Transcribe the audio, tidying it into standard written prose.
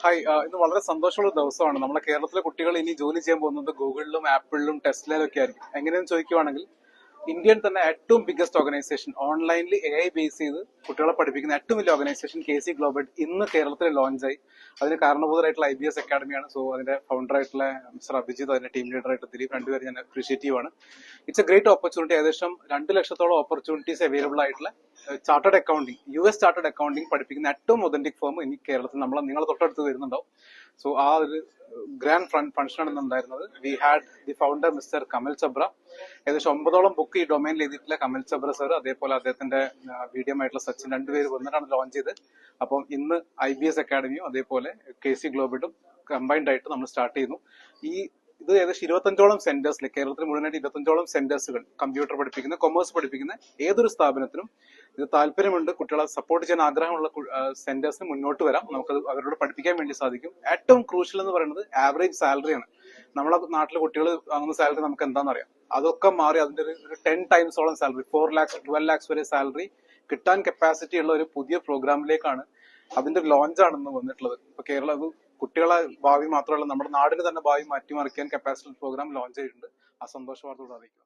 Hi, ഇന്ന് വളരെ സന്തോഷമുള്ള ദിവസമാണ്. നമ്മളെ കേരളത്തിലെ കുട്ടികൾ ഇനി ജോലി ചെയ്യാൻ പോകുന്നത് ഗൂഗിളിലും ആപ്പിളിലും ടെസ്ലയിലും ഒക്കെ ആയിരിക്കും. എങ്ങനെയെന്ന് ചോദിക്കുവാണെങ്കിൽ ഇന്ത്യൻ തന്നെ ഏറ്റവും ബിഗ്ഗസ്റ്റ് ഓർഗനൈസേഷൻ ഓൺലൈനിൽ AI ബേസ് ചെയ്ത് കുട്ടികളെ പഠിപ്പിക്കുന്ന ഏറ്റവും വലിയ ഓർഗനൈസേഷൻ KC ഗ്ലോബൽ ഇന്ന് കേരളത്തിൽ ലോഞ്ചായി. അതിന് കാരണഭൂതരായിട്ടുള്ള IBS അക്കാഡമിയാണ്. സോ അതിന്റെ ഫൗണ്ടർ ആയിട്ടുള്ള മിസ്റ്റർ അഭിജിത്ത്, അതിന്റെ ടീം ലീഡർ ആയിട്ട് ദിലീപ്, രണ്ടുപേരും ഞാൻ അപ്രീഷിയേറ്റ് ചെയ്യുവാണ്. It's A great opportunity. ഏകദേശം 2 ലക്ഷത്തോളം ഓപ്പർച്യൂണിറ്റീസ് അവൈലബിൾ ആയിട്ടുള്ള chartered accounting, US chartered accounting പഠിപ്പിക്കുന്ന ഏറ്റവും ഒതന്റിക് ഫേം ഇനി കേരളത്തിൽ നിങ്ങളെ തൊട്ടടുത്ത് വരുന്നുണ്ടാവും. സോ ആ ഒരു ഗ്രാൻഡ് ഫംഗ്ഷനാണ് ഇന്നുണ്ടായിരുന്നത്. We had the founder Mister Kamal Chhabra. ഏകദേശം 9ഓളം ബുക്ക് ഈ ഡൊമൈനിൽ എഴുതിയിട്ടുള്ള കമൽ ചബ്ര സർ, അതേപോലെ അദ്ദേഹത്തിന്റെ മീഡിയം ആയിട്ടുള്ള സച്ചിൻ, രണ്ടുപേര് വന്നിട്ടാണ് ലോഞ്ച് ചെയ്തത്. അപ്പം ഇന്ന് IBS അക്കാഡമിയും അതേപോലെ KC ഗ്ലോബലും കമ്പൈൻഡ് ആയിട്ട് നമ്മൾ സ്റ്റാർട്ട് ചെയ്യുന്നു. ഇത് ഏകദേശം 25ഓളം സെന്റേഴ്സിൽ, കേരളത്തിൽ മുഴുവനായിട്ട് 25ഓളം സെന്റേഴ്സുകൾ, കമ്പ്യൂട്ടർ പഠിപ്പിക്കുന്ന, കൊമേഴ്സ് പഠിപ്പിക്കുന്ന ഏതൊരു സ്ഥാപനത്തിനും ഇത് താല്പര്യമുണ്ട്, കുട്ടികളെ സപ്പോർട്ട് ചെയ്യാൻ ആഗ്രഹമുള്ള സെന്റേഴ്സിന് മുന്നോട്ട് വരാം. നമുക്കത് അവരോട് പഠിപ്പിക്കാൻ വേണ്ടി സാധിക്കും. ഏറ്റവും ക്രൂഷ്യൽ എന്ന് പറയുന്നത് ആവറേജ് സാലറിയാണ്. നമ്മളെ നാട്ടിലെ കുട്ടികൾ വാങ്ങുന്ന സാലറി നമുക്ക് എന്താണെന്ന് അറിയാം. അതൊക്കെ മാറി അതിന്റെ ഒരു 10 ടൈംസോളം സാലറി, 4 lakhs 12 lakhs വരെ സാലറി കിട്ടാൻ കപ്പാസിറ്റി ഉള്ള ഒരു പുതിയ പ്രോഗ്രാമിലേക്കാണ്, അതിന്റെ ലോഞ്ചാണ് വന്നിട്ടുള്ളത്. ഇപ്പൊ കേരളം കുട്ടികളെ ഭാവി മാത്രമല്ല, നമ്മുടെ നാടിന് തന്നെ ഭാവി മാറ്റിമറിക്കാൻ കപ്പാസിറ്റി പ്രോഗ്രാം ലോഞ്ച് ചെയ്തിട്ടുണ്ട്. ആ സന്തോഷ വാർത്തയോട് അറിയിക്കുക.